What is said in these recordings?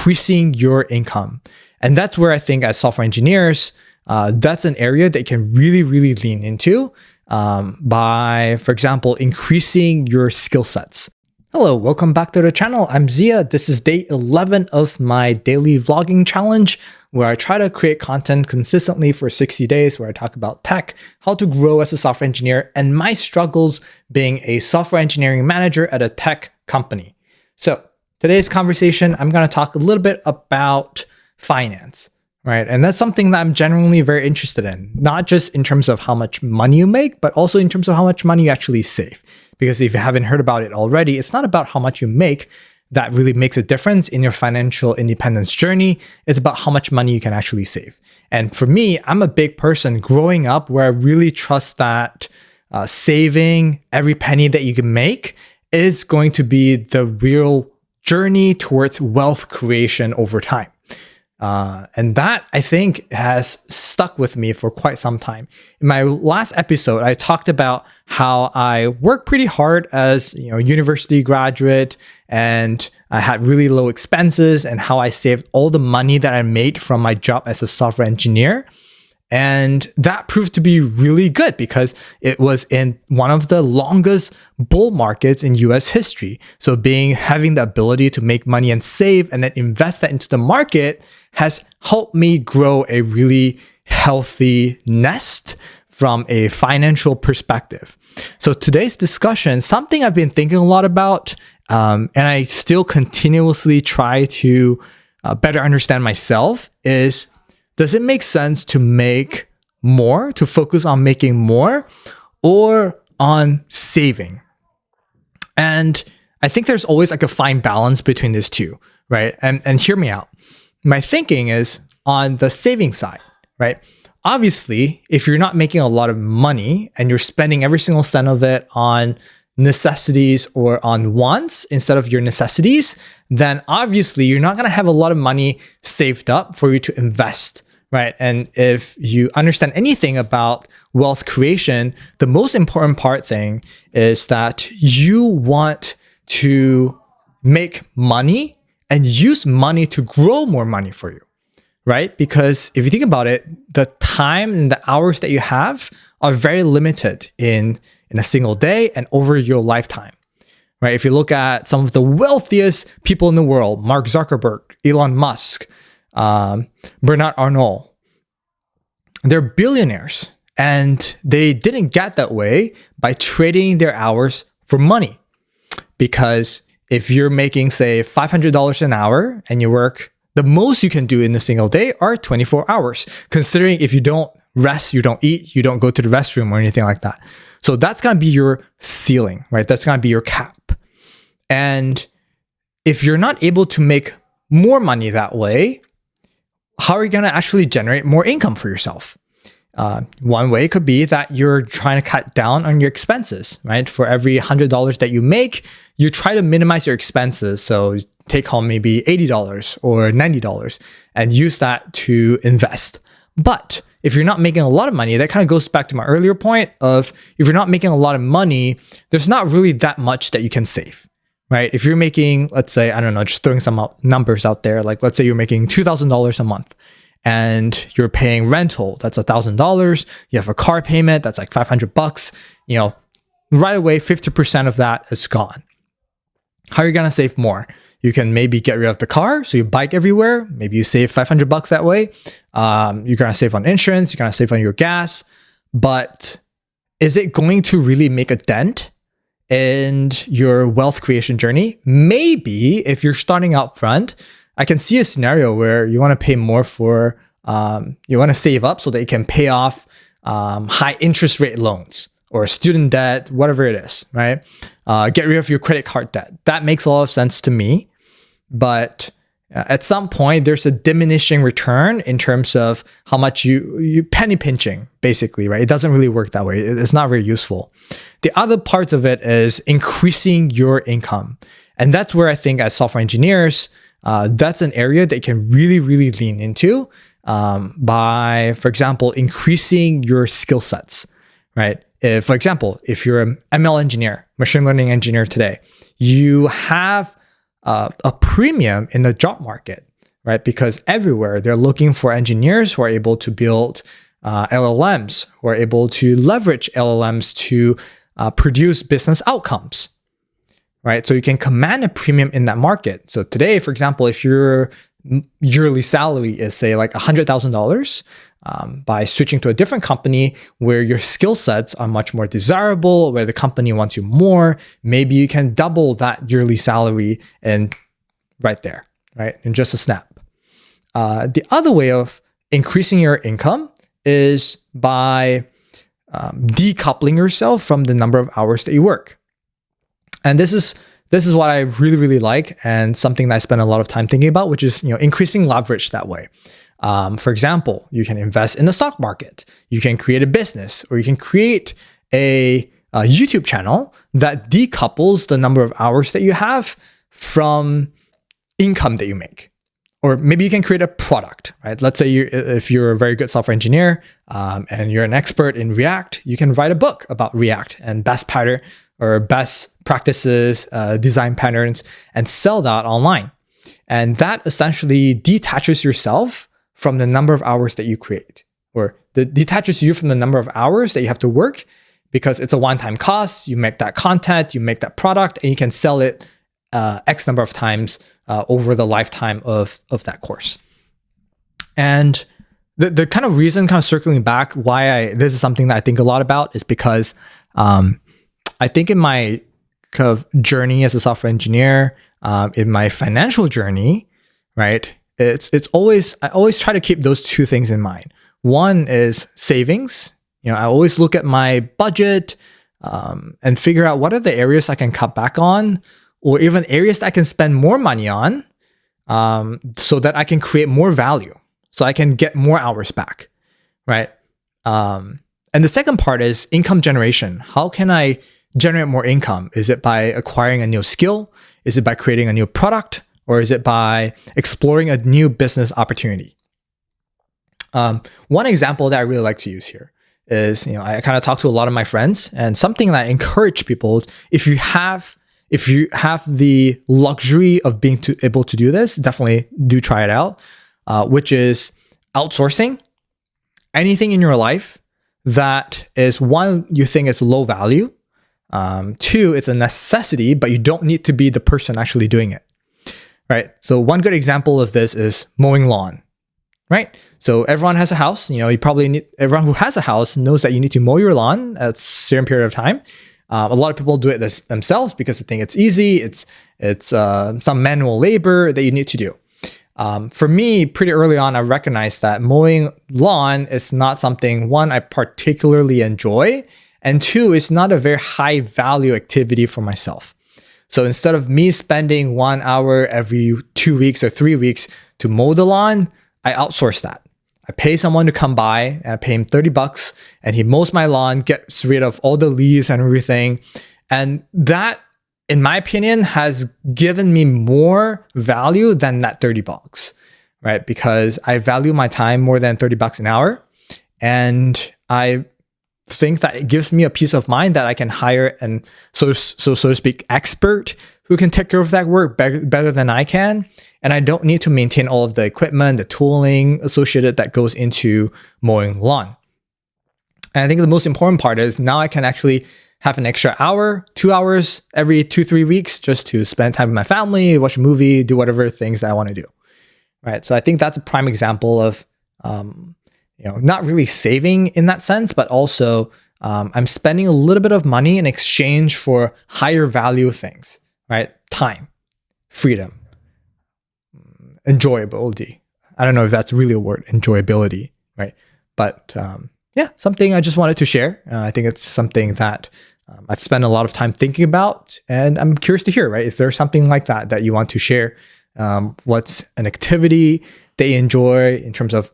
increasing your income. And that's where I think as software engineers, that's an area that you can really, really lean into by, for example, increasing your skill sets. Hello, welcome back to the channel. I'm Zhia. This is day 11 of my daily vlogging challenge, where I try to create content consistently for 60 days, where I talk about tech, how to grow as a software engineer, and my struggles being a software engineering manager at a tech company. So today's conversation, I'm going to talk a little bit about finance, right? And that's something that I'm generally very interested in, not just in terms of how much money you make, but also in terms of how much money you actually save. Because if you haven't heard about it already, it's not about how much you make that really makes a difference in your financial independence journey. It's about how much money you can actually save. And for me, I'm a big person growing up where I really trust that saving every penny that you can make is going to be the real journey towards wealth creation over time. And that, I think, has stuck with me for quite some time. In my last episode, I talked about how I worked pretty hard as a university graduate, and I had really low expenses, and how I saved all the money that I made from my job as a software engineer. And that proved to be really good because it was in one of the longest bull markets in US history. So having the ability to make money and save and then invest that into the market has helped me grow a really healthy nest from a financial perspective. So today's discussion, something I've been thinking a lot about, and I still continuously try to better understand myself, is does it make sense to make more, to focus on making more, or on saving? And I think there's always like a fine balance between these two, right? And hear me out. My thinking is on the saving side, right? Obviously, if you're not making a lot of money and you're spending every single cent of it on necessities or on wants instead of your necessities, then obviously you're not going to have a lot of money saved up for you to invest, right? And if you understand anything about wealth creation, the most important thing is that you want to make money and use money to grow more money for you, right? Because if you think about it, the time and the hours that you have are very limited in a single day and over your lifetime, right? If you look at some of the wealthiest people in the world, Mark Zuckerberg, Elon Musk, Bernard Arnault, they're billionaires, and they didn't get that way by trading their hours for money. Because if you're making, say, $500 an hour and you work, the most you can do in a single day are 24 hours, considering if you don't rest, you don't eat, you don't go to the restroom or anything like that. So that's going to be your ceiling, right? That's going to be your cap. And if you're not able to make more money that way, how are you going to actually generate more income for yourself? One way could be that you're trying to cut down on your expenses, right? For every $100 that you make, you try to minimize your expenses. So take home maybe $80 or $90 and use that to invest. But if you're not making a lot of money, that kind of goes back to my earlier point of if you're not making a lot of money, there's not really that much that you can save, right? If you're making, let's say, I don't know, just throwing some numbers out there, like let's say you're making $2,000 a month and you're paying rental, that's $1,000. You have a car payment, that's like $500. Right away, 50% of that is gone. How are you going to save more? You can maybe get rid of the car, so you bike everywhere. Maybe you save $500 that way. You're going to save on insurance. You're going to save on your gas. But is it going to really make a dent in your wealth creation journey? Maybe if you're starting out front, I can see a scenario where you want to pay more for, you want to save up so that you can pay off high interest rate loans or student debt, whatever it is, right? Get rid of your credit card debt. That makes a lot of sense to me. But at some point, there's a diminishing return in terms of how much you penny pinching, basically, right? It doesn't really work that way. It's not very useful. The other part of it is increasing your income. And that's where I think as software engineers, that's an area that you can really, really lean into by, for example, increasing your skill sets, right? For example, if you're an ML engineer, machine learning engineer today, you have a premium in the job market, right? Because everywhere they're looking for engineers who are able to build LLMs, who are able to leverage LLMs to produce business outcomes, right? So you can command a premium in that market. So today, for example, if your yearly salary is say like $100,000, by switching to a different company where your skill sets are much more desirable, where the company wants you more, maybe you can double that yearly salary and right there, right? In just a snap. The other way of increasing your income is by decoupling yourself from the number of hours that you work. And this is what I really, really like, and something that I spend a lot of time thinking about, which is increasing leverage that way. For example, you can invest in the stock market, you can create a business, or you can create a YouTube channel that decouples the number of hours that you have from income that you make. Or maybe you can create a product, right? Let's say if you're a very good software engineer and you're an expert in React, you can write a book about React and best practices, design patterns, and sell that online. And that essentially detaches yourself from the number of hours that you create, or detaches you from the number of hours that you have to work, because it's a one-time cost. You make that content, you make that product, and you can sell it X number of times over the lifetime of that course. And the kind of reason, kind of circling back, why this is something that I think a lot about is because I think in my kind of journey as a software engineer, in my financial journey, right? I always try to keep those two things in mind. One is savings. I always look at my budget and figure out what are the areas I can cut back on, or even areas that I can spend more money on, so that I can create more value, so I can get more hours back, right? And the second part is income generation. How can I generate more income? Is it by acquiring a new skill? Is it by creating a new product? Or is it by exploring a new business opportunity? One example that I really like to use here is, I kind of talk to a lot of my friends, and something that I encourage people, if you have the luxury of being able to do this, definitely do try it out, which is outsourcing anything in your life that is, one, you think is low value, two, it's a necessity, but you don't need to be the person actually doing it. Right. So one good example of this is mowing lawn, right? So everyone has a house, everyone who has a house knows that you need to mow your lawn at a certain period of time. A lot of people do it themselves because they think it's easy. It's some manual labor that you need to do. For me, pretty early on, I recognized that mowing lawn is not something, one, I particularly enjoy, and two, it's not a very high value activity for myself. So instead of me spending 1 hour every 2 weeks or 3 weeks to mow the lawn, I outsource that. I pay someone to come by, and I pay him $30, and he mows my lawn, gets rid of all the leaves and everything. And that, in my opinion, has given me more value than that $30, right? Because I value my time more than $30 an hour. And I think that it gives me a peace of mind that I can hire and so to speak expert who can take care of that work better than I can, and I don't need to maintain all of the equipment, the tooling associated that goes into mowing lawn. And I think the most important part is now I can actually have an extra hour, 2 hours every 2-3 weeks just to spend time with my family, watch a movie, do whatever things I want to do, right? So I think that's a prime example of not really saving in that sense, but also I'm spending a little bit of money in exchange for higher value things, right? Time, freedom, enjoyability. I don't know if that's really a word, enjoyability, right? But something I just wanted to share. I think it's something that I've spent a lot of time thinking about, and I'm curious to hear, right? If there's something like that you want to share, what's an activity that you enjoy in terms of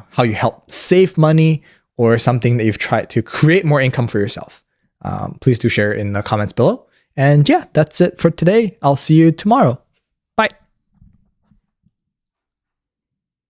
how you help save money, or something that you've tried to create more income for yourself. Please do share in the comments below. And yeah, that's it for today. I'll see you tomorrow.